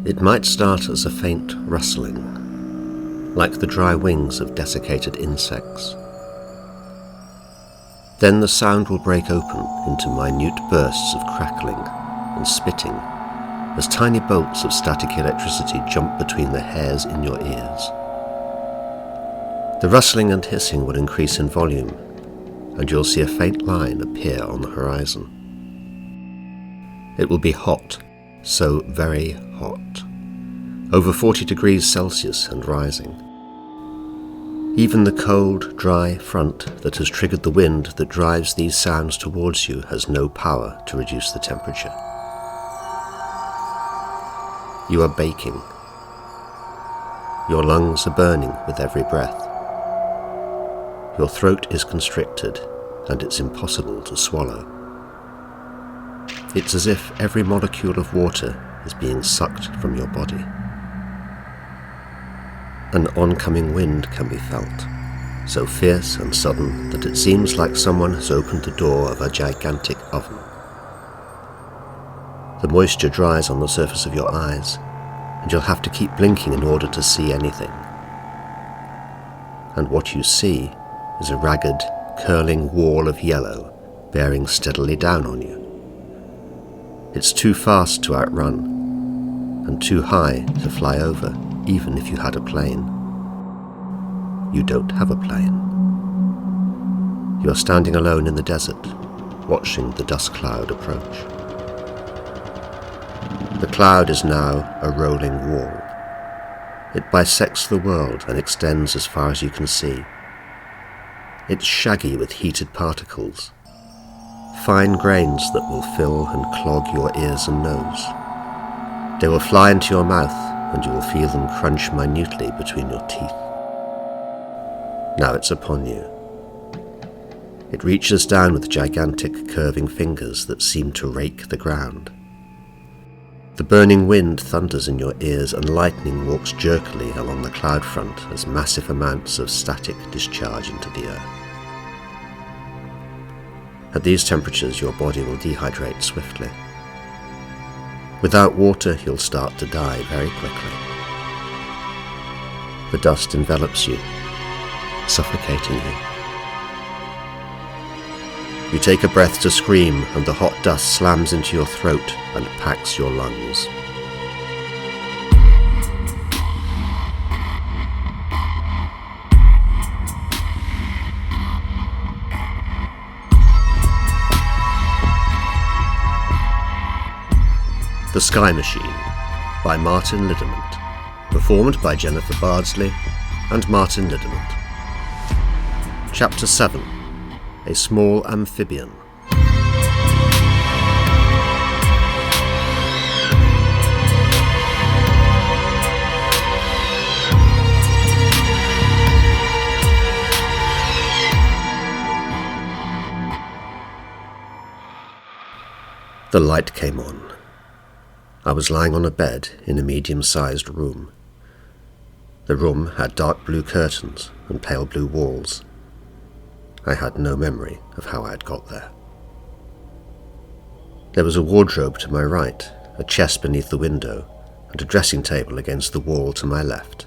It might start as a faint rustling, like the dry wings of desiccated insects. Then the sound will break open into minute bursts of crackling and spitting as tiny bolts of static electricity jump between the hairs in your ears. The rustling and hissing will increase in volume, and you'll see a faint line appear on the horizon. It will be hot, so very hot, over 40 degrees Celsius and rising. Even the cold, dry front that has triggered the wind that drives these sounds towards you has no power to reduce the temperature. You are baking. Your lungs are burning with every breath. Your throat is constricted, and it's impossible to swallow. It's as if every molecule of water is being sucked from your body. An oncoming wind can be felt, so fierce and sudden that it seems like someone has opened the door of a gigantic oven. The moisture dries on the surface of your eyes, and you'll have to keep blinking in order to see anything. And what you see is a ragged, curling wall of yellow bearing steadily down on you. It's too fast to outrun, and too high to fly over, even if you had a plane. You don't have a plane. You're standing alone in the desert, watching the dust cloud approach. The cloud is now a rolling wall. It bisects the world and extends as far as you can see. It's shaggy with heated particles, fine grains that will fill and clog your ears and nose. They will fly into your mouth, and you will feel them crunch minutely between your teeth. Now it's upon you. It reaches down with gigantic curving fingers that seem to rake the ground. The burning wind thunders in your ears, and lightning walks jerkily along the cloud front as massive amounts of static discharge into the earth. At these temperatures, your body will dehydrate swiftly. Without water, you'll start to die very quickly. The dust envelops you, suffocating you. You take a breath to scream, and the hot dust slams into your throat and packs your lungs. The Sky Machine by Martin Lidderment, performed by Jennifer Bardsley and Martin Lidderment. Chapter 7. A Small Amphibian. The light came on. I was lying on a bed in a medium-sized room. The room had dark blue curtains and pale blue walls. I had no memory of how I had got there. There was a wardrobe to my right, a chest beneath the window, and a dressing table against the wall to my left.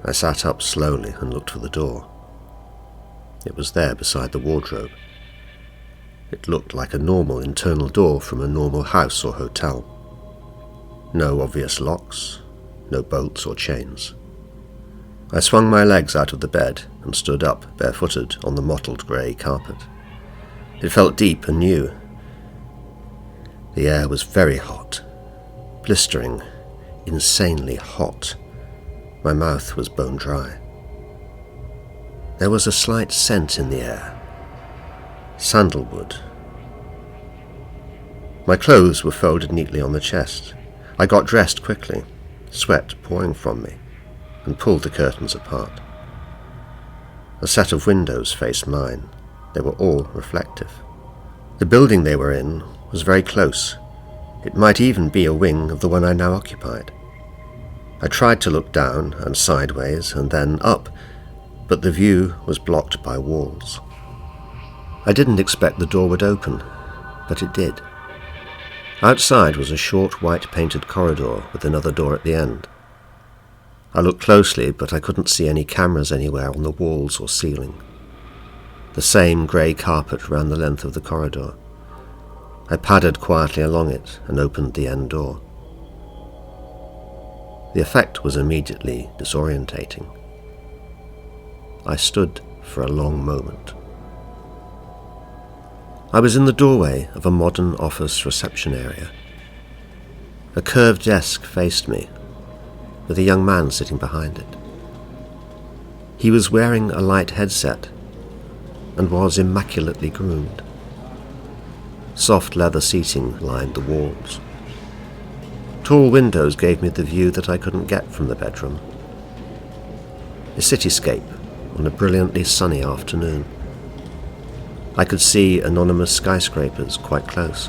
I sat up slowly and looked for the door. It was there beside the wardrobe. It looked like a normal internal door from a normal house or hotel. No obvious locks, no bolts or chains. I swung my legs out of the bed and stood up, barefooted, on the mottled grey carpet. It felt deep and new. The air was very hot, blistering, insanely hot. My mouth was bone dry. There was a slight scent in the air. Sandalwood. My clothes were folded neatly on the chest. I got dressed quickly, sweat pouring from me, and pulled the curtains apart. A set of windows faced mine. They were all reflective. The building they were in was very close. It might even be a wing of the one I now occupied. I tried to look down and sideways and then up, but the view was blocked by walls. I didn't expect the door would open, but it did. Outside was a short white-painted corridor with another door at the end. I looked closely, but I couldn't see any cameras anywhere on the walls or ceiling. The same grey carpet ran the length of the corridor. I padded quietly along it and opened the end door. The effect was immediately disorientating. I stood for a long moment. I was in the doorway of a modern office reception area. A curved desk faced me, with a young man sitting behind it. He was wearing a light headset and was immaculately groomed. Soft leather seating lined the walls. Tall windows gave me the view that I couldn't get from the bedroom. A cityscape on a brilliantly sunny afternoon. I could see anonymous skyscrapers quite close.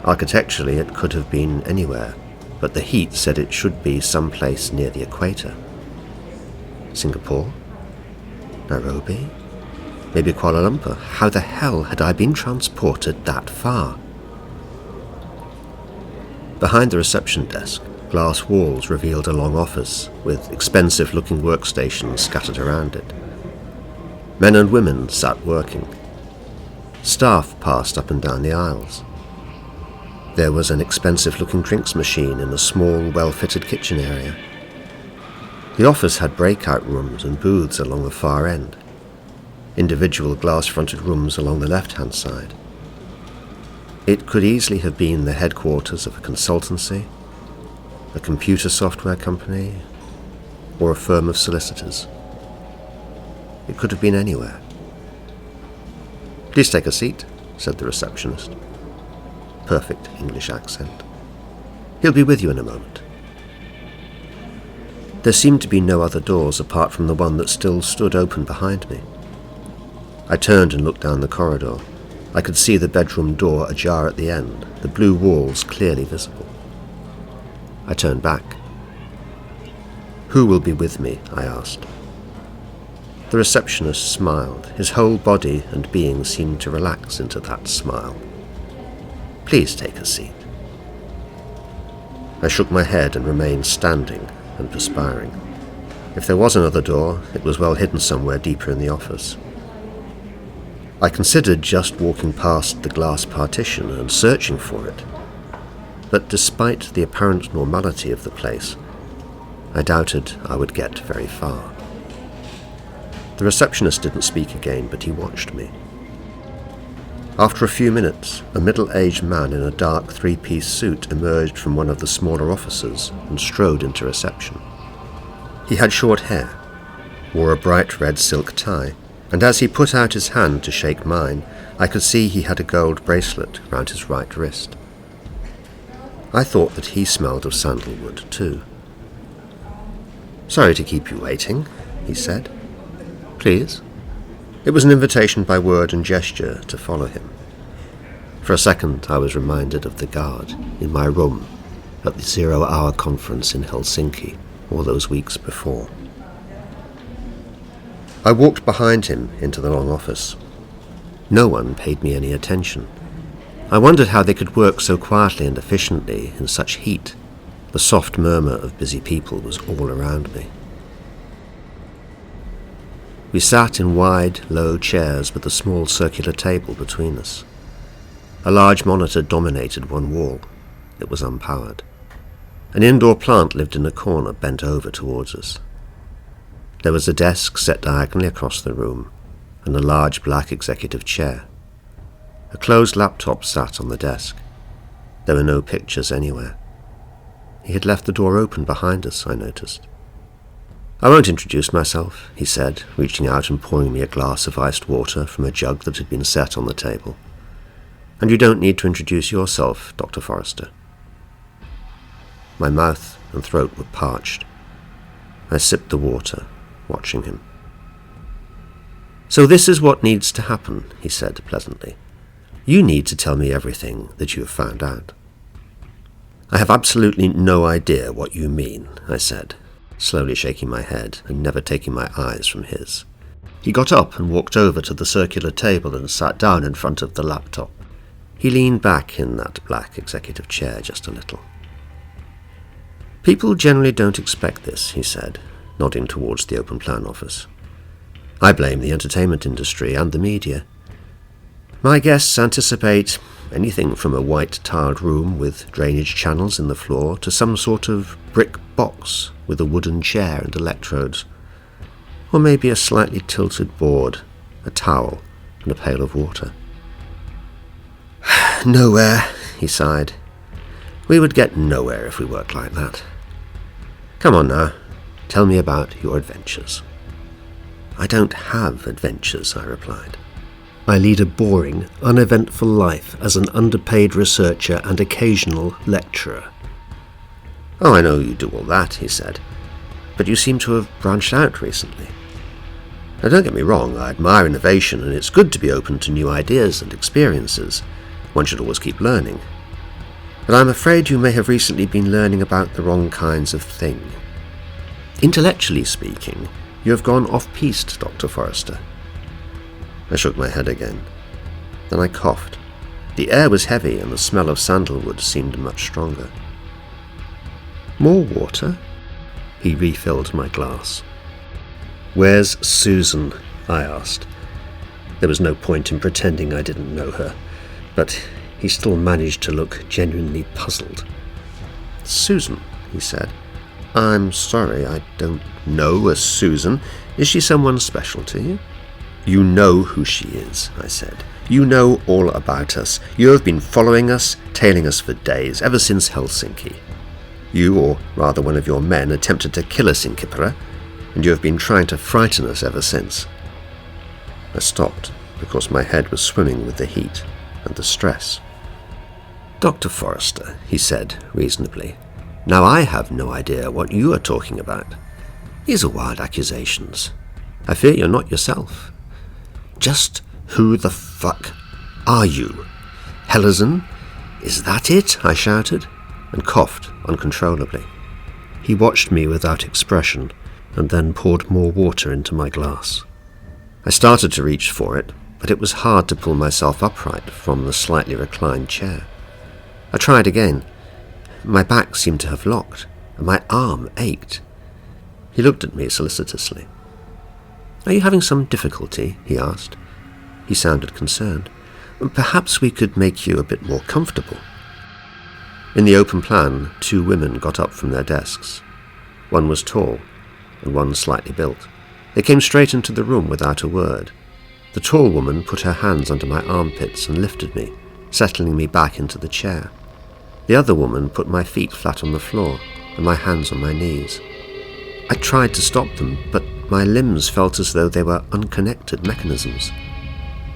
Architecturally, it could have been anywhere, but the heat said it should be someplace near the equator. Singapore? Nairobi? Maybe Kuala Lumpur? How the hell had I been transported that far? Behind the reception desk, glass walls revealed a long office with expensive-looking workstations scattered around it. Men and women sat working. Staff passed up and down the aisles. There was an expensive-looking drinks machine in a small, well-fitted kitchen area. The office had breakout rooms and booths along the far end. Individual glass-fronted rooms along the left-hand side. It could easily have been the headquarters of a consultancy, a computer software company, or a firm of solicitors. It could have been anywhere. "Please take a seat," said the receptionist. Perfect English accent. "He'll be with you in a moment." There seemed to be no other doors apart from the one that still stood open behind me. I turned and looked down the corridor. I could see the bedroom door ajar at the end, the blue walls clearly visible. I turned back. "Who will be with me?" I asked. The receptionist smiled. His whole body and being seemed to relax into that smile. "Please take a seat." I shook my head and remained standing and perspiring. If there was another door, it was well hidden somewhere deeper in the office. I considered just walking past the glass partition and searching for it, but despite the apparent normality of the place, I doubted I would get very far. The receptionist didn't speak again, but he watched me. After a few minutes, a middle-aged man in a dark three-piece suit emerged from one of the smaller offices and strode into reception. He had short hair, wore a bright red silk tie, and as he put out his hand to shake mine, I could see he had a gold bracelet round his right wrist. I thought that he smelled of sandalwood too. "Sorry to keep you waiting," he said. "Please?" It was an invitation by word and gesture to follow him. For a second I was reminded of the guard in my room at the 0-hour conference in Helsinki all those weeks before. I walked behind him into the long office. No one paid me any attention. I wondered how they could work so quietly and efficiently in such heat. The soft murmur of busy people was all around me. We sat in wide, low chairs with a small circular table between us. A large monitor dominated one wall. It was unpowered. An indoor plant lived in a corner bent over towards us. There was a desk set diagonally across the room, and a large black executive chair. A closed laptop sat on the desk. There were no pictures anywhere. He had left the door open behind us, I noticed. "I won't introduce myself," he said, reaching out and pouring me a glass of iced water from a jug that had been set on the table. "And you don't need to introduce yourself, Dr. Forrester." My mouth and throat were parched. I sipped the water, watching him. "So this is what needs to happen," he said pleasantly. "You need to tell me everything that you have found out." "I have absolutely no idea what you mean," I said, slowly shaking my head and never taking my eyes from his. He got up and walked over to the circular table and sat down in front of the laptop. He leaned back in that black executive chair just a little. "People generally don't expect this," he said, nodding towards the open plan office. "I blame the entertainment industry and the media. My guests anticipate anything from a white-tiled room with drainage channels in the floor to some sort of brick box with a wooden chair and electrodes, or maybe a slightly tilted board, a towel, and a pail of water." "Nowhere," he sighed. "We would get nowhere if we worked like that. Come on now, tell me about your adventures." "I don't have adventures," I replied. "I lead a boring, uneventful life as an underpaid researcher and occasional lecturer." "Oh, I know you do all that," he said, "but you seem to have branched out recently. Now, don't get me wrong, I admire innovation, and it's good to be open to new ideas and experiences. One should always keep learning. But I'm afraid you may have recently been learning about the wrong kinds of thing. Intellectually speaking, you have gone off-piste, Dr. Forrester." I shook my head again. Then I coughed. The air was heavy and the smell of sandalwood seemed much stronger. "More water?" He refilled my glass. "Where's Susan?" I asked. There was no point in pretending I didn't know her, but he still managed to look genuinely puzzled. "Susan," he said. "I'm sorry, I don't know a Susan. Is she someone special to you?" "You know who she is," I said. "You know all about us. You have been following us, tailing us for days, ever since Helsinki. You, or rather one of your men, attempted to kill us in Kipera, and you have been trying to frighten us ever since." I stopped, because my head was swimming with the heat and the stress. "Dr. Forrester," he said reasonably, "now I have no idea what you are talking about. These are wild accusations. I fear you're not yourself. Just who the fuck are you? Hellersen? Is that it?" I shouted, and coughed uncontrollably. He watched me without expression, and then poured more water into my glass. I started to reach for it, but it was hard to pull myself upright from the slightly reclined chair. I tried again. My back seemed to have locked, and my arm ached. He looked at me solicitously. "Are you having some difficulty?" he asked. He sounded concerned. "Perhaps we could make you a bit more comfortable." In the open plan, 2 women got up from their desks. One was tall, and one slightly built. They came straight into the room without a word. The tall woman put her hands under my armpits and lifted me, settling me back into the chair. The other woman put my feet flat on the floor and my hands on my knees. I tried to stop them, but my limbs felt as though they were unconnected mechanisms.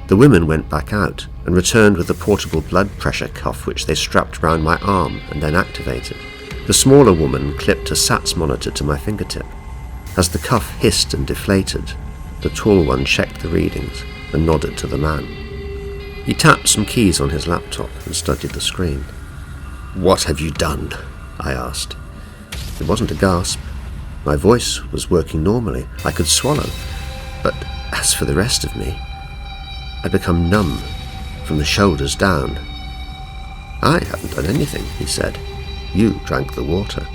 The women went back out and returned with a portable blood pressure cuff which they strapped round my arm and then activated. The smaller woman clipped a SATS monitor to my fingertip. As the cuff hissed and deflated, the tall one checked the readings and nodded to the man. He tapped some keys on his laptop and studied the screen. "What have you done?" I asked. It wasn't a gasp. My voice was working normally. I could swallow. But as for the rest of me, I'd become numb from the shoulders down. "I haven't done anything," he said. "You drank the water."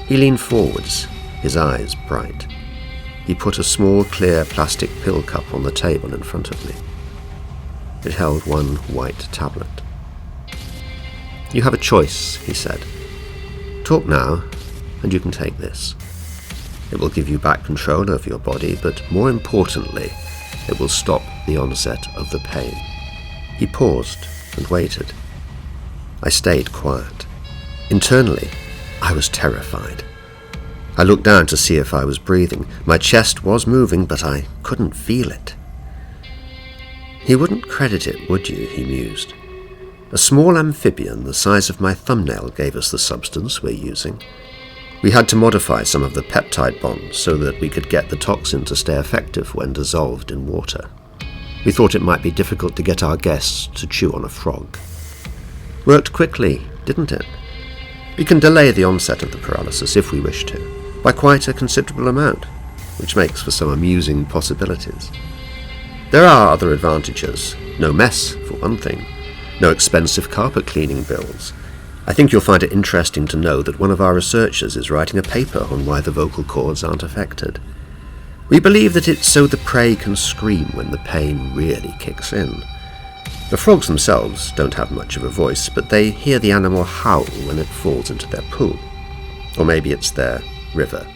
He leaned forwards, his eyes bright. He put a small clear plastic pill cup on the table in front of me. It held one white tablet. "You have a choice," he said. "Talk now, and you can take this. It will give you back control over your body, but more importantly, it will stop the onset of the pain." He paused and waited. I stayed quiet. Internally, I was terrified. I looked down to see if I was breathing. My chest was moving, but I couldn't feel it. "You wouldn't credit it, would you?" he mused. "A small amphibian the size of my thumbnail gave us the substance we're using. We had to modify some of the peptide bonds so that we could get the toxin to stay effective when dissolved in water. We thought it might be difficult to get our guests to chew on a frog. Worked quickly, didn't it? We can delay the onset of the paralysis if we wish to, by quite a considerable amount, which makes for some amusing possibilities. There are other advantages. No mess, for one thing. No expensive carpet cleaning bills. I think you'll find it interesting to know that one of our researchers is writing a paper on why the vocal cords aren't affected. We believe that it's so the prey can scream when the pain really kicks in. The frogs themselves don't have much of a voice, but they hear the animal howl when it falls into their pool. Or maybe it's their river.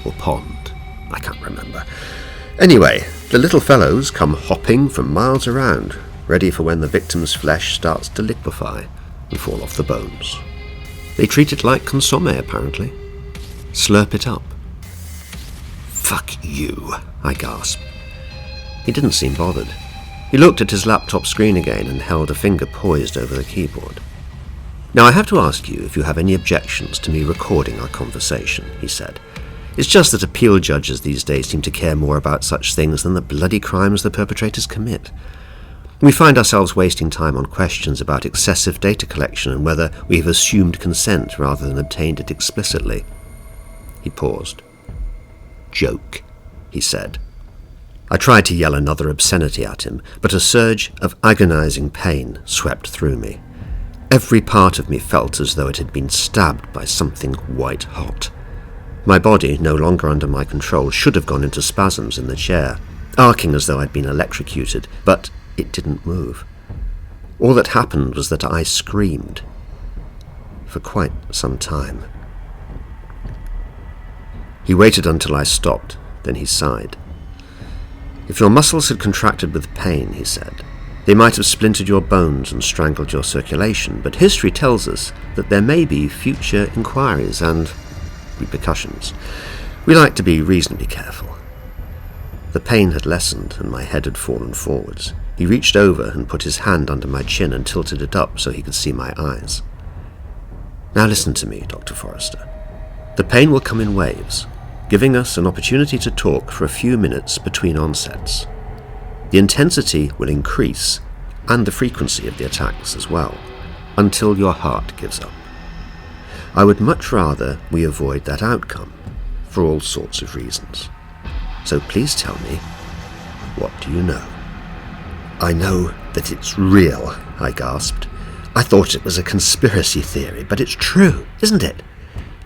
Or pond. I can't remember. Anyway, the little fellows come hopping from miles around, ready for when the victim's flesh starts to liquefy and fall off the bones. They treat it like consomme, apparently. Slurp it up. "Fuck you," I gasped. He didn't seem bothered. He looked at his laptop screen again and held a finger poised over the keyboard. "Now I have to ask you if you have any objections to me recording our conversation," he said. "It's just that appeal judges these days seem to care more about such things than the bloody crimes the perpetrators commit. We find ourselves wasting time on questions about excessive data collection and whether we've assumed consent rather than obtained it explicitly." He paused. "Joke," he said. I tried to yell another obscenity at him, but a surge of agonizing pain swept through me. Every part of me felt as though it had been stabbed by something white hot. My body, no longer under my control, should have gone into spasms in the chair, arcing as though I'd been electrocuted, but it didn't move. All that happened was that I screamed for quite some time. He waited until I stopped, then he sighed. "If your muscles had contracted with pain," he said, "they might have splintered your bones and strangled your circulation, but history tells us that there may be future inquiries and repercussions. We like to be reasonably careful." The pain had lessened and my head had fallen forwards. He reached over and put his hand under my chin and tilted it up so he could see my eyes. "Now listen to me, Dr. Forrester. The pain will come in waves, giving us an opportunity to talk for a few minutes between onsets. The intensity will increase, and the frequency of the attacks as well, until your heart gives up. I would much rather we avoid that outcome, for all sorts of reasons. So please tell me, what do you know?" "I know that it's real," I gasped. "I thought it was a conspiracy theory, but it's true, isn't it?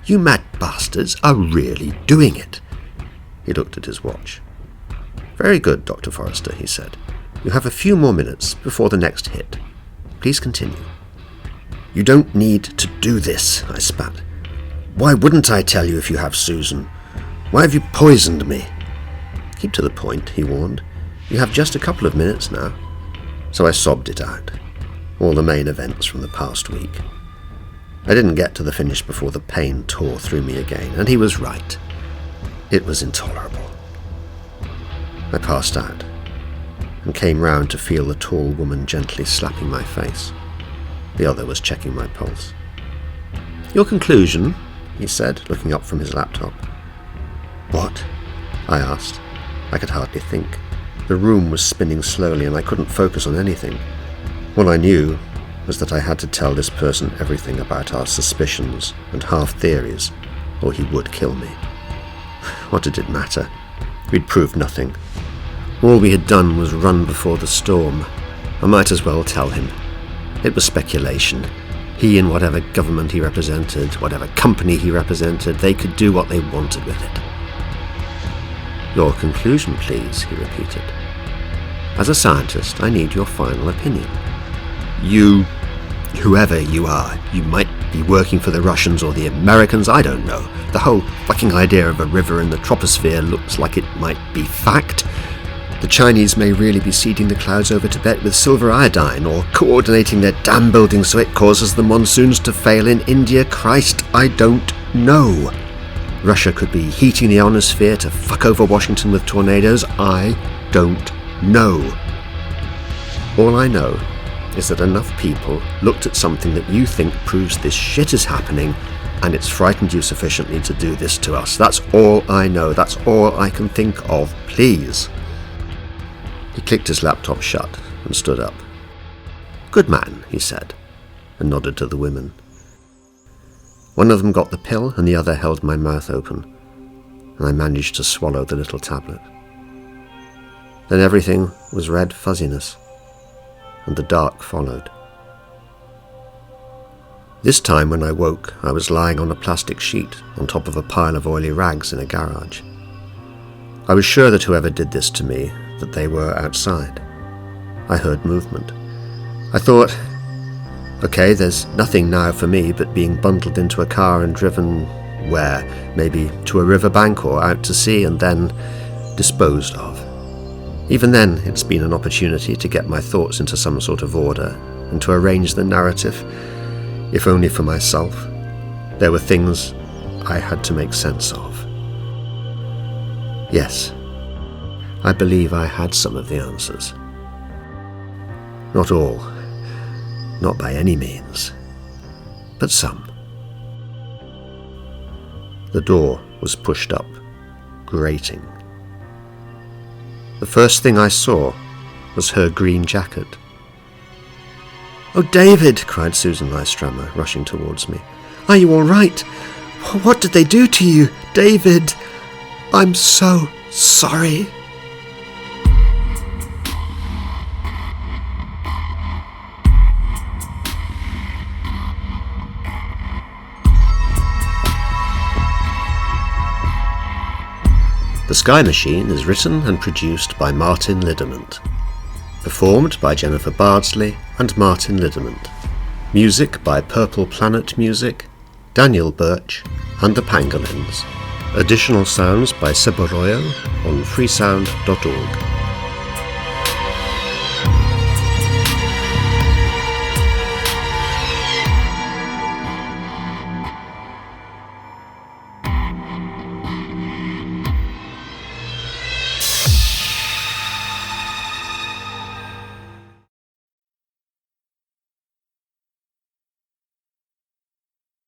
You mad bastards are really doing it." He looked at his watch. "Very good, Dr. Forrester," he said. "You have a few more minutes before the next hit. Please continue." "You don't need to do this," I spat. "Why wouldn't I tell you if you have, Susan? Why have you poisoned me?" "Keep to the point," he warned. "You have just a couple of minutes now." So I sobbed it out. All the main events from the past week. I didn't get to the finish before the pain tore through me again, and he was right. It was intolerable. I passed out, and came round to feel the tall woman gently slapping my face. The other was checking my pulse. "Your conclusion?" he said, looking up from his laptop. "What?" I asked. I could hardly think. The room was spinning slowly, and I couldn't focus on anything. All I knew was that I had to tell this person everything about our suspicions and half-theories, or he would kill me. What did it matter? We'd proved nothing. All we had done was run before the storm. I might as well tell him. It was speculation. He and whatever government he represented, whatever company he represented, they could do what they wanted with it. "Your conclusion, please," he repeated. "As a scientist, I need your final opinion. Whoever you are, you might be working for the Russians or the Americans, I don't know. The whole fucking idea of a river in the troposphere looks like it might be fact. The Chinese may really be seeding the clouds over Tibet with silver iodine, or coordinating their dam building so it causes the monsoons to fail in India. Christ, I don't know. Russia could be heating the ionosphere to fuck over Washington with tornadoes. I don't know. All I know is that enough people looked at something that you think proves this shit is happening, and it's frightened you sufficiently to do this to us. That's all I know. That's all I can think of. Please." He clicked his laptop shut and stood up. "Good man," he said, and nodded to the women. One of them got the pill and the other held my mouth open, and I managed to swallow the little tablet. Then everything was red fuzziness, and the dark followed. This time when I woke, I was lying on a plastic sheet on top of a pile of oily rags in a garage. I was sure that whoever did this to me, that they were outside. I heard movement. I thought, okay, there's nothing now for me but being bundled into a car and driven where? Maybe to a riverbank or out to sea and then disposed of. Even then, it's been an opportunity to get my thoughts into some sort of order and to arrange the narrative, if only for myself. There were things I had to make sense of. Yes, I believe I had some of the answers. Not all, not by any means, but some. The door was pushed up, grating. The first thing I saw was her green jacket. "Oh, David!" cried Susan Lystrammer, rushing towards me. "Are you all right? What did they do to you? David! I'm so sorry." The Sky Machine is written and produced by Martin Liddermont. Performed by Jennifer Bardsley and Martin Liddermont. Music by Purple Planet Music, Daniel Birch and the Pangolins. Additional sounds by Seb Arroyo on freesound.org.